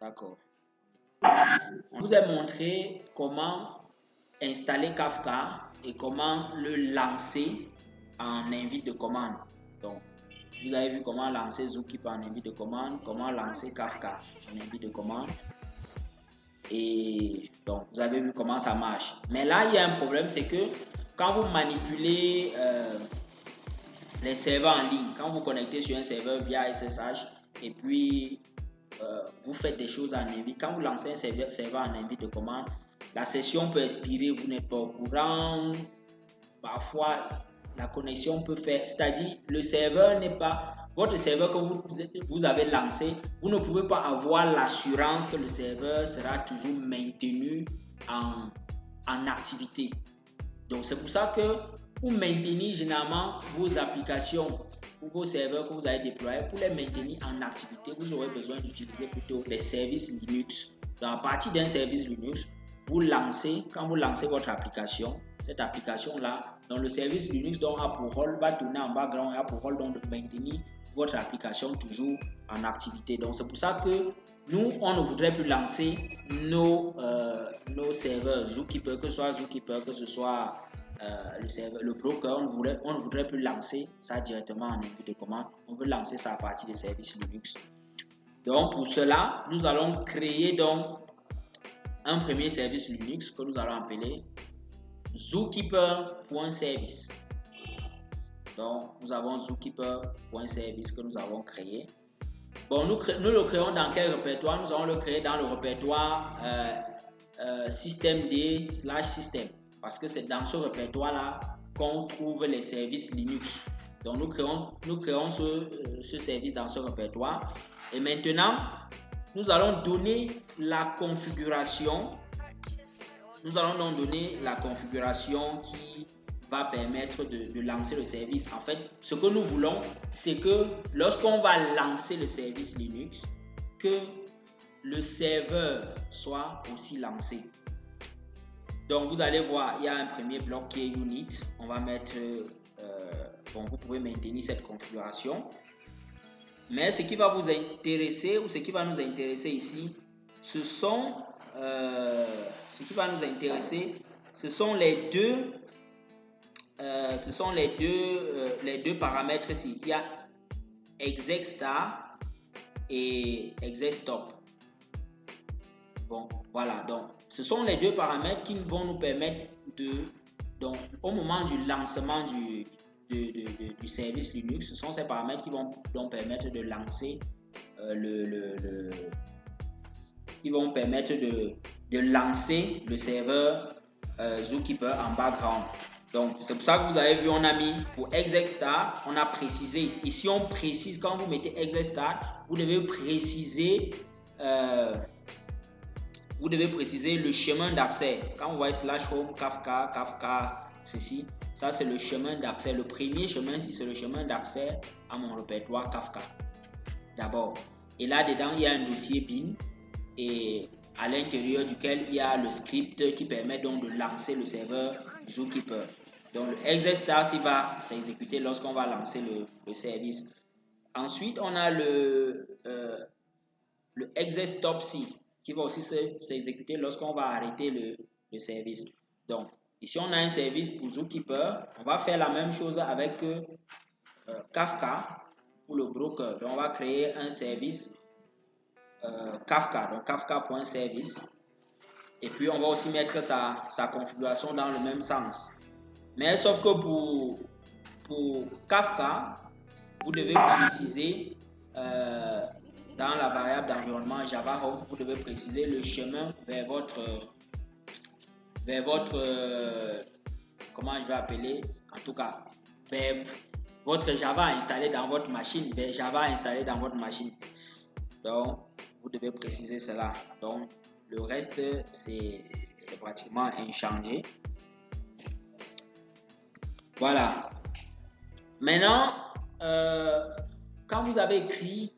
D'accord. Je vous ai montré comment installer Kafka et comment le lancer en invite de commande. Donc, vous avez vu comment lancer Zookeeper en invite de commande, comment lancer Kafka en invite de commande. Et donc, vous avez vu comment ça marche. Mais là, il y a un problème, c'est que quand vous manipulez les serveurs en ligne, quand vous connectez sur un serveur via SSH et puis vous faites des choses en invite, quand vous lancez un serveur en invite de commande, la session peut expirer, vous n'êtes pas au courant, parfois la connexion peut faire, c'est-à-dire le serveur n'est pas, votre serveur que vous avez lancé, vous ne pouvez pas avoir l'assurance que le serveur sera toujours maintenu en activité. Donc c'est pour ça que pour maintenir généralement vos applications ou vos serveurs que vous avez déployés, pour les maintenir en activité, vous aurez besoin d'utiliser plutôt les services Linux. Donc à partir d'un service Linux, quand vous lancez votre application, cette application-là, donc le service Linux donc, a pour rôle, va tourner en background, a pour rôle donc, de maintenir votre application toujours en activité. Donc c'est pour ça que nous, on ne voudrait plus lancer nos serveurs Zookeeper, que ce soit Zookeeper, que ce soit le broker, on ne voudrait plus lancer ça directement en invite de commande. On veut lancer ça à partir des services Linux. Donc pour cela, nous allons créer donc un premier service Linux que nous allons appeler zookeeper.service. Donc nous avons zookeeper.service que nous avons créé. Bon, nous le créons dans quel répertoire? Nous allons le créer dans le répertoire systemd/system parce que c'est dans ce répertoire-là qu'on trouve les services Linux. Donc nous créons ce service dans ce répertoire. Et maintenant, nous allons donner la configuration. Nous allons donc donner la configuration qui va permettre de lancer le service. En fait, ce que nous voulons, c'est que lorsqu'on va lancer le service Linux, que le serveur soit aussi lancé. Donc, vous allez voir, il y a un premier bloc qui est unit. On va mettre, bon, vous pouvez maintenir cette configuration. Mais ce qui va vous intéresser ou ce qui va nous intéresser ici, ce sont les deux paramètres ici. Il y a exec_start et exec_stop. Bon, voilà. Donc, ce sont les deux paramètres qui vont nous permettre donc, au moment du lancement du service Linux, ce sont ces paramètres qui vont donc permettre de lancer lancer le serveur Zookeeper en background. Donc c'est pour ça que vous avez vu, on a mis pour exec_start, on a précisé. Ici on précise, quand vous mettez exec_start, vous devez préciser le chemin d'accès. Quand vous voyez /home Kafka, ceci, ça c'est le chemin d'accès. Le premier chemin ici, c'est le chemin d'accès à mon répertoire Kafka. D'abord. Et là-dedans, il y a un dossier bin et à l'intérieur duquel il y a le script qui permet donc de lancer le serveur Zookeeper. Donc le exec_start il va s'exécuter lorsqu'on va lancer le service. Ensuite, on a le exec_stop qui va aussi s'exécuter lorsqu'on va arrêter le service. Donc, ici, on a un service pour Zookeeper. On va faire la même chose avec Kafka pour le broker. Donc, on va créer un service Kafka, donc Kafka.service. Et puis, on va aussi mettre sa configuration dans le même sens. Mais sauf que pour Kafka, vous devez préciser dans la variable d'environnement Java Home, vous devez préciser le chemin vers votre comment je vais appeler, en tout cas, vers votre Java installé dans votre machine, vers Java installé dans votre machine. Donc, vous devez préciser cela. Donc, le reste, c'est pratiquement inchangé. Voilà. Maintenant, quand vous avez écrit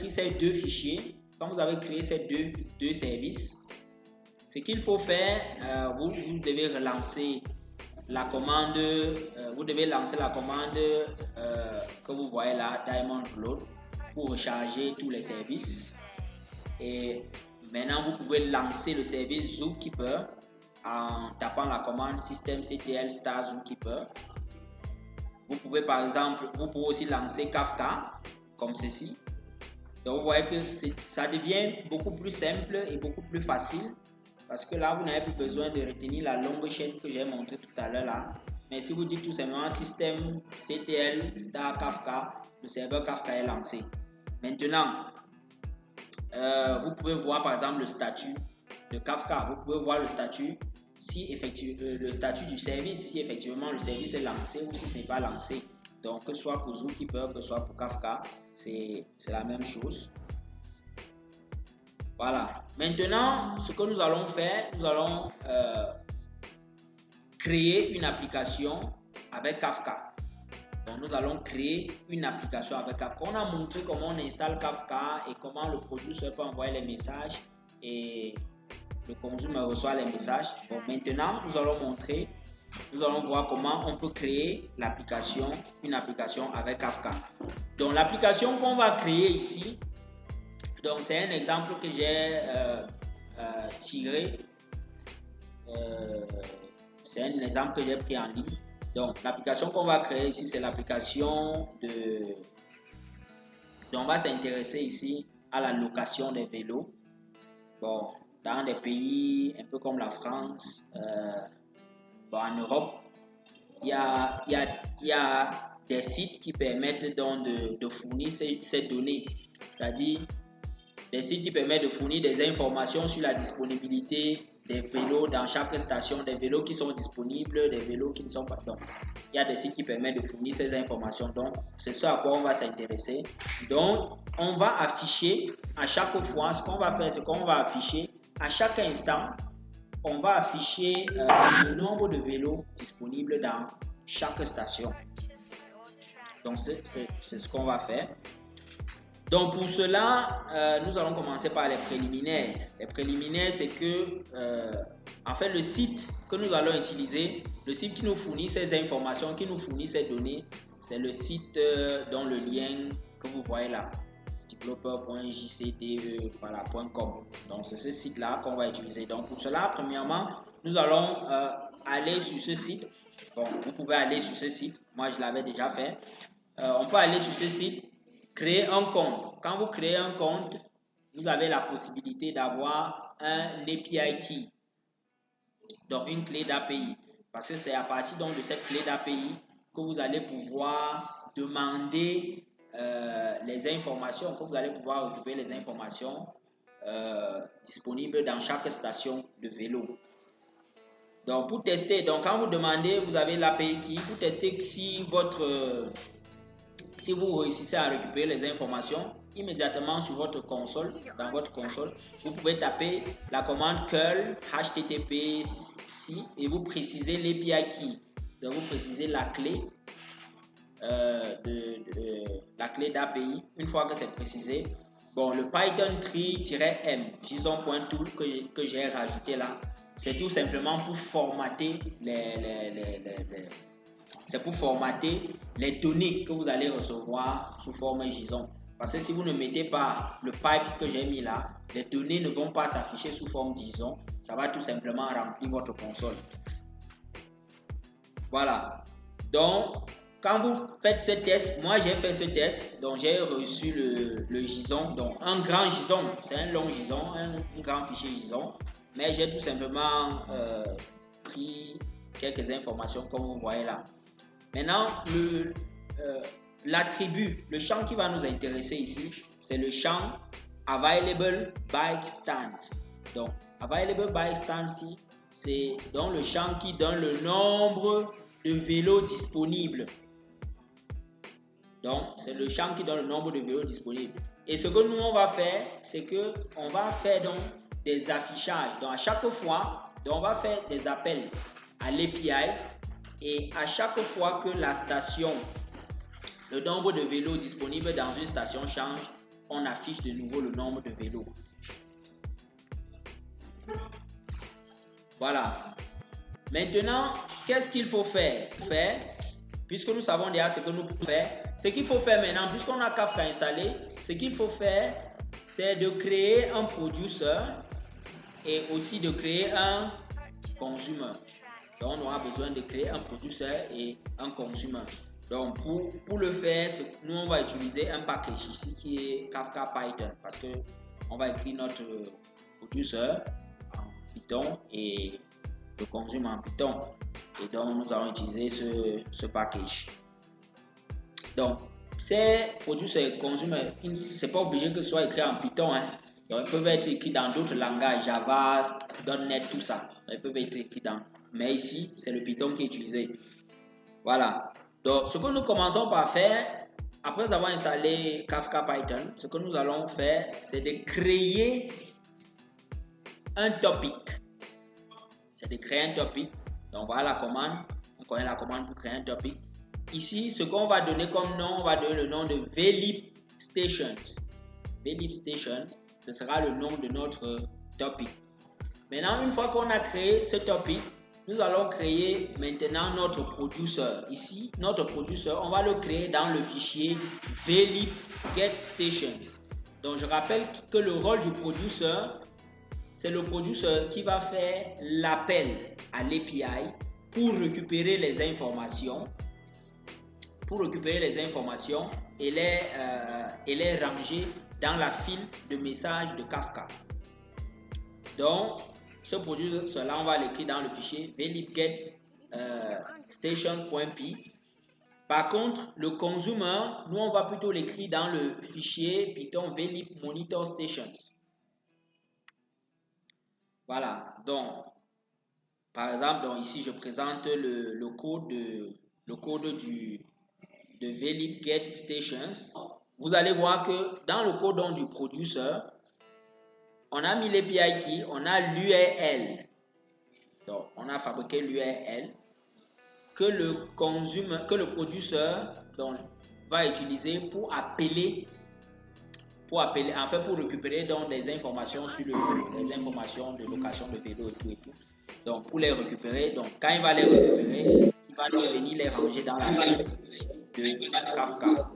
ces deux fichiers, quand vous avez créé ces deux services, ce qu'il faut faire, vous devez relancer la commande, vous devez lancer la commande que vous voyez là, Diamond Load, pour recharger tous les services. Et maintenant, vous pouvez lancer le service Zookeeper en tapant la commande systemctl star Zookeeper. Vous pouvez par exemple, vous pouvez aussi lancer Kafka comme ceci. Donc vous voyez que ça devient beaucoup plus simple et beaucoup plus facile parce que là vous n'avez plus besoin de retenir la longue chaîne que j'ai montré tout à l'heure là. Mais si vous dites tout simplement systemctl star Kafka, le serveur Kafka est lancé. Maintenant, vous pouvez voir par exemple le statut de Kafka. Vous pouvez voir le statut si effectivement le statut du service, si effectivement le service est lancé ou si c'est pas lancé. Donc que ce soit pour Zookeeper, que ce soit pour Kafka, c'est la même chose. Voilà. Maintenant, ce que nous allons faire, nous allons créer une application avec Kafka. Donc nous allons créer une application avec Kafka. On a montré comment on installe Kafka et comment le producer peut envoyer les messages et le consumer reçoit les messages. Bon, maintenant, nous allons voir comment on peut créer l'application, une application avec Kafka. Donc, l'application qu'on va créer ici, donc c'est un exemple que j'ai tiré. C'est un exemple que j'ai pris en ligne. Donc, l'application qu'on va créer ici, c'est l'application de... Donc, on va s'intéresser ici à la location des vélos. Bon, dans des pays un peu comme la France, en Europe, il y a des sites qui permettent donc de fournir ces données. C'est-à-dire des sites qui permettent de fournir des informations sur la disponibilité des vélos dans chaque station, des vélos qui sont disponibles, des vélos qui ne sont pas. Donc, il y a des sites qui permettent de fournir ces informations. Donc, c'est ce à quoi on va s'intéresser. Donc, on va afficher à chaque fois, ce qu'on va faire, c'est qu'on va afficher à chaque instant, on va afficher le nombre de vélos disponibles dans chaque station. Donc, c'est ce qu'on va faire. Donc, pour cela, nous allons commencer par les préliminaires. Les préliminaires, c'est que, en fait, le site que nous allons utiliser, le site qui nous fournit ces informations, qui nous fournit ces données, c'est le site dont le lien que vous voyez là, developer.jcde.com. Donc, c'est ce site-là qu'on va utiliser. Donc, pour cela, premièrement, nous allons aller sur ce site. Bon, vous pouvez aller sur ce site. Moi, je l'avais déjà fait. On peut aller sur ce site, créer un compte. Quand vous créez un compte, vous avez la possibilité d'avoir un API key. Donc, une clé d'API. Parce que c'est à partir donc de cette clé d'API que vous allez pouvoir demander les informations, que vous allez pouvoir récupérer les informations disponibles dans chaque station de vélo. Donc, pour tester, donc quand vous demandez, vous avez l'API key, pour tester si vous réussissez à récupérer les informations immédiatement sur votre console, dans votre console, vous pouvez taper la commande curl http:// et vous précisez l'API key. Donc, vous précisez la clé la clé d'API. Une fois que c'est précisé, bon, le Python tree-m JSON.tool que j'ai rajouté là, c'est tout simplement pour formater les données que vous allez recevoir sous forme JSON. Parce que si vous ne mettez pas le pipe que j'ai mis là, les données ne vont pas s'afficher sous forme JSON. Ça va tout simplement remplir votre console. Voilà. Donc, quand vous faites ce test, moi j'ai fait ce test, donc j'ai reçu le JSON, donc un grand JSON, c'est un long JSON, un grand fichier JSON, mais j'ai tout simplement pris quelques informations comme vous voyez là. Maintenant, l'attribut, le champ qui va nous intéresser ici, c'est le champ Available Bike Stands. Donc, Available Bike Stands, c'est donc le champ qui donne le nombre de vélos disponibles. Donc, c'est le champ qui donne le nombre de vélos disponibles. Et ce que nous, on va faire, c'est que on va faire donc des affichages. Donc, à chaque fois, donc, on va faire des appels à l'API. Et à chaque fois que la station, le nombre de vélos disponibles dans une station change, on affiche de nouveau le nombre de vélos. Voilà. Maintenant, qu'est-ce qu'il faut faire? Puisque nous savons déjà ce que nous pouvons faire, ce qu'il faut faire maintenant, puisqu'on a Kafka installé, ce qu'il faut faire, c'est de créer un producer et aussi de créer un consumer. Donc, on aura besoin de créer un producer et un consumer. Donc, pour le faire, nous, on va utiliser un package ici qui est Kafka Python parce que on va écrire notre producer en Python et le consumer en Python. Et donc, nous allons utiliser ce package. Donc, ces producer et consumer, ce n'est pas obligé que ce soit écrit en Python. Donc, ils peuvent être écrits dans d'autres langages, Java, .NET, tout ça. Donc, ils peuvent être écrits dans. Mais ici, c'est le Python qui est utilisé. Voilà. Donc, ce que nous commençons par faire, après avoir installé Kafka Python, ce que nous allons faire, c'est de créer un topic. C'est de créer un topic. Donc, voilà la commande. On connaît la commande pour créer un topic. Ici, ce qu'on va donner comme nom, on va donner le nom de VLib Stations. VLib Station, ce sera le nom de notre topic. Maintenant, une fois qu'on a créé ce topic, nous allons créer maintenant notre producer. Ici, notre producer, on va le créer dans le fichier VLib Get Stations. Donc, je rappelle que le rôle du producer, c'est le producer qui va faire l'appel à l'API pour récupérer les informations. Et les ranger dans la file de messages de Kafka. Donc, ce produit, cela, on va l'écrire dans le fichier vlibget station.py. Par contre, le consumer, nous, on va plutôt l'écrire dans le fichier Python vlib monitor stations. Voilà. Donc, par exemple, donc ici, je présente le code de vlib get stations. Vous allez voir que dans le code du producer, on a mis l'API key, on a l'URL. Donc, on a fabriqué l'URL que le producer va utiliser pour récupérer donc des informations sur les informations de location de vélo et tout. Donc, pour les récupérer, donc quand il va les récupérer, il va venir les ranger dans la file de Kafka.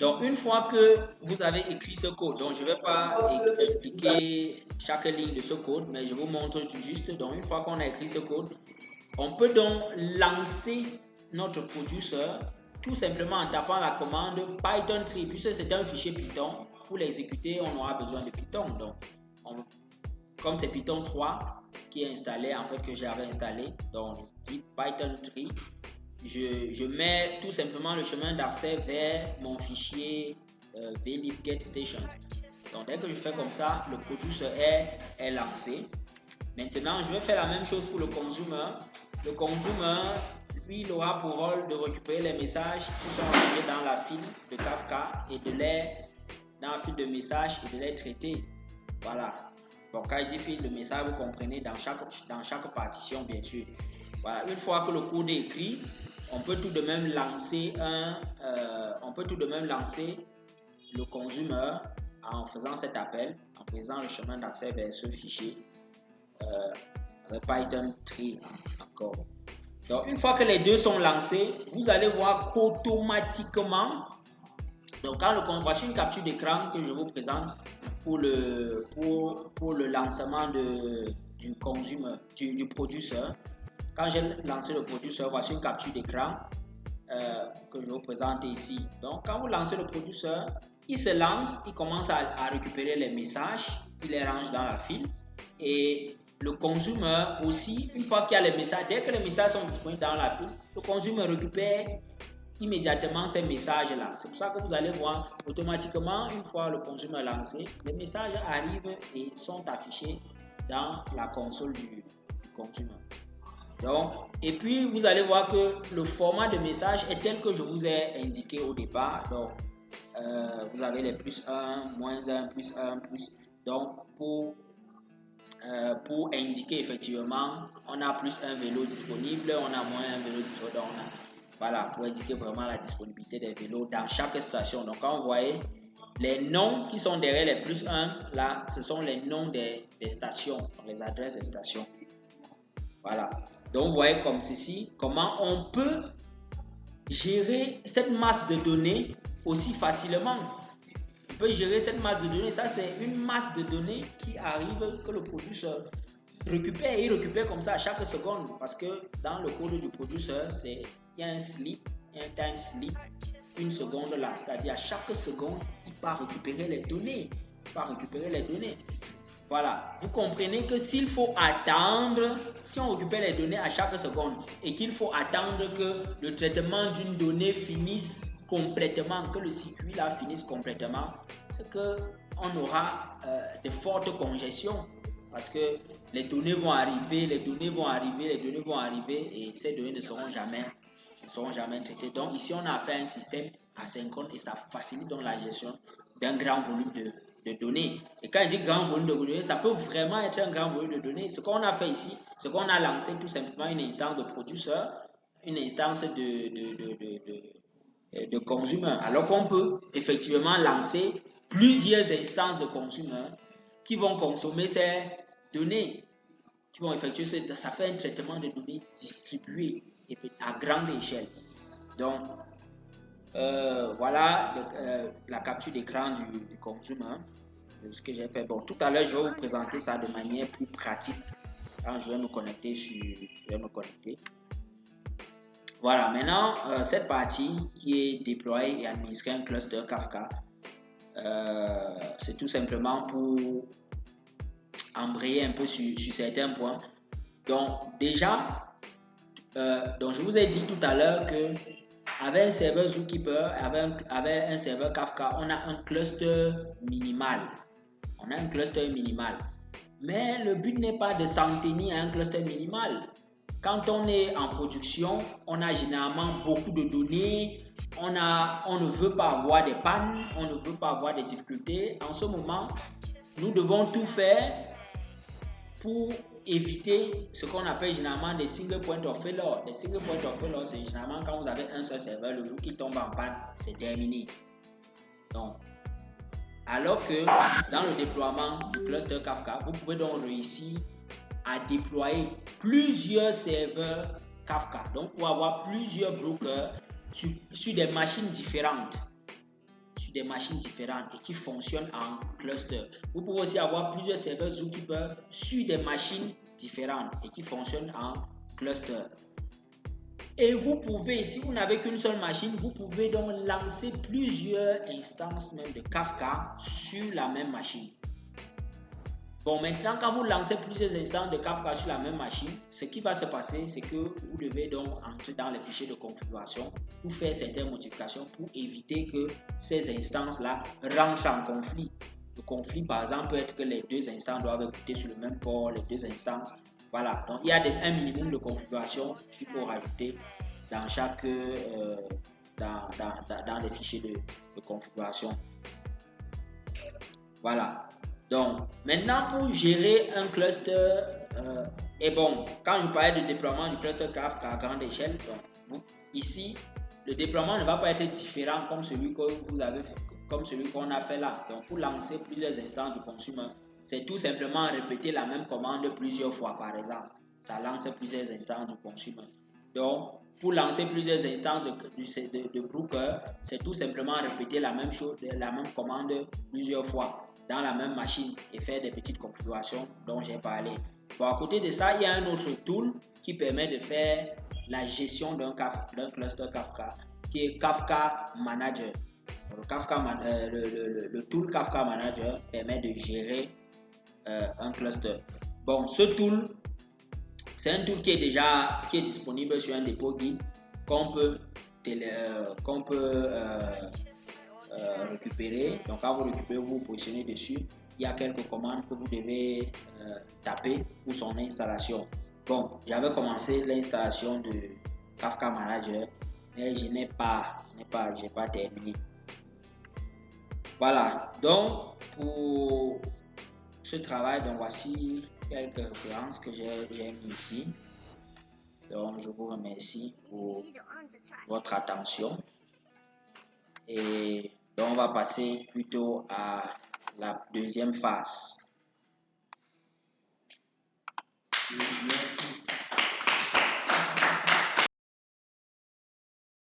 Donc, une fois que vous avez écrit ce code, donc je ne vais pas expliquer chaque ligne de ce code, mais je vous montre juste. Donc, une fois qu'on a écrit ce code, on peut donc lancer notre producer tout simplement en tapant la commande Python tree. Puisque c'est un fichier Python, pour l'exécuter, on aura besoin de Python. Donc, comme c'est Python 3 qui est installé, en fait, que j'avais installé, donc je dis Python tree. Je mets tout simplement le chemin d'accès vers mon fichier vlib get stations. Donc, dès que je fais comme ça, le producer est lancé. Maintenant, je vais faire la même chose pour le consumer. Le consumer, lui, il aura pour rôle de récupérer les messages qui sont rangés dans la file de Kafka et dans la file de messages et de les traiter. Voilà. Donc, quand je dis file de messages, vous comprenez dans chaque partition, bien sûr. Voilà. Une fois que le code est écrit, on peut tout de même lancer le consumer en faisant cet appel, en faisant le chemin d'accès vers ce fichier avec Python tree encore. Donc, une fois que les deux sont lancés, vous allez voir qu'automatiquement, donc voici une capture d'écran que je vous présente pour le lancement du consumer, du producer. Quand j'ai lancé le producer, voici une capture d'écran que je vous présente ici. Donc, quand vous lancez le producer, il se lance, il commence à récupérer les messages, il les range dans la file. Et le consumer aussi, une fois qu'il y a les messages, dès que les messages sont disponibles dans la file, le consumer récupère immédiatement ces messages-là. C'est pour ça que vous allez voir automatiquement, une fois le consumer lancé, les messages arrivent et sont affichés dans la console du consumer. Donc, et puis vous allez voir que le format de message est tel que je vous ai indiqué au départ. Donc, vous avez les plus 1, moins 1, plus 1, plus. Donc, pour indiquer effectivement, on a plus un vélo disponible, on a moins un vélo disponible. Voilà, pour indiquer vraiment la disponibilité des vélos dans chaque station. Donc, quand vous voyez les noms qui sont derrière les plus 1, là, ce sont les noms des stations, les adresses des stations. Voilà. Donc, vous voyez comme ceci, comment on peut gérer cette masse de données aussi facilement. peut gérer cette masse de données. Ça, c'est une masse de données qui arrive, que le producer récupère. Il récupère comme ça à chaque seconde. Parce que dans le code du producer, il y a un sleep, un time sleep, une seconde là. C'est-à-dire à chaque seconde, il va récupérer les données. Voilà, vous comprenez que s'il faut attendre, si on récupère les données à chaque seconde et qu'il faut attendre que le traitement d'une donnée finisse complètement, que le circuit là finisse complètement, c'est qu'on aura de fortes congestions parce que les données vont arriver, et ces données ne seront jamais traitées. Donc ici, on a fait un système asynchrone et ça facilite donc la gestion d'un grand volume de données. Et quand je dis grand volume de données, ça peut vraiment être un grand volume de données. Ce qu'on a fait ici, c'est qu'on a lancé tout simplement une instance de producer, une instance de consumer. Alors qu'on peut effectivement lancer plusieurs instances de consumer qui vont consommer ces données, qui vont effectuer, ça fait un traitement de données distribué et à grande échelle. Donc, voilà la capture d'écran du consumer, de ce que j'ai fait. Bon, tout à l'heure, je vais vous présenter ça de manière plus pratique quand je vais me connecter. Voilà, maintenant, cette partie qui est déployer et administrer un cluster Kafka, c'est tout simplement pour embrayer un peu sur certains points. Donc, déjà, donc je vous ai dit tout à l'heure que avec un serveur Zookeeper, avec un serveur Kafka, on a un cluster minimal. Mais le but n'est pas de s'en tenir à un cluster minimal. Quand on est en production, on a généralement beaucoup de données, on ne veut pas avoir des pannes, on ne veut pas avoir des difficultés. En ce moment, nous devons tout faire pour éviter ce qu'on appelle généralement des single point of failure. Les single point of failure, c'est généralement quand vous avez un seul serveur, le jour qui tombe en panne, c'est terminé. Donc, alors que dans le déploiement du cluster Kafka, vous pouvez donc réussir à déployer plusieurs serveurs Kafka. Donc, pour avoir plusieurs brokers sur des machines différentes. Et qui fonctionnent en cluster. Vous pouvez aussi avoir plusieurs serveurs Zookeeper sur des machines différentes et qui fonctionnent en cluster. Et vous pouvez, si vous n'avez qu'une seule machine, vous pouvez donc lancer plusieurs instances même de Kafka sur la même machine. Bon, maintenant, quand vous lancez plusieurs instances de Kafka sur la même machine, ce qui va se passer, c'est que vous devez donc entrer dans les fichiers de configuration pour faire certaines modifications pour éviter que ces instances-là rentrent en conflit. Le conflit, par exemple, peut être que les deux instances doivent écouter sur le même port, les deux instances. Voilà, donc il y a un minimum de configuration qu'il faut rajouter dans chaque dans les fichiers de configuration. Voilà. Donc, maintenant pour gérer un cluster, et bon, quand je parlais de déploiement du cluster Kafka à grande échelle, donc, ici, le déploiement ne va pas être différent comme celui que vous avez fait, comme celui qu'on a fait là. Donc, pour lancer plusieurs instances du consumer, c'est tout simplement répéter la même commande plusieurs fois, par exemple. Ça lance plusieurs instances du consumer. Donc, pour lancer plusieurs instances de broker, c'est tout simplement répéter la même chose, la même commande plusieurs fois dans la même machine et faire des petites configurations dont j'ai parlé. Bon, à côté de ça, il y a un autre tool qui permet de faire la gestion d'un cluster Kafka qui est Kafka Manager. Le tool Kafka Manager permet de gérer un cluster. Bon, ce tool, c'est un tool qui est disponible sur un dépôt Git qu'on peut récupérer. Donc, quand vous récupérez, vous positionnez dessus. Il y a quelques commandes que vous devez taper pour son installation. Bon, j'avais commencé l'installation de Kafka Manager, mais je n'ai pas terminé. Voilà. Donc, pour ce travail, donc voici quelques références que j'ai mis ici. Donc, je vous remercie pour votre attention. Et donc, on va passer plutôt à la deuxième phase.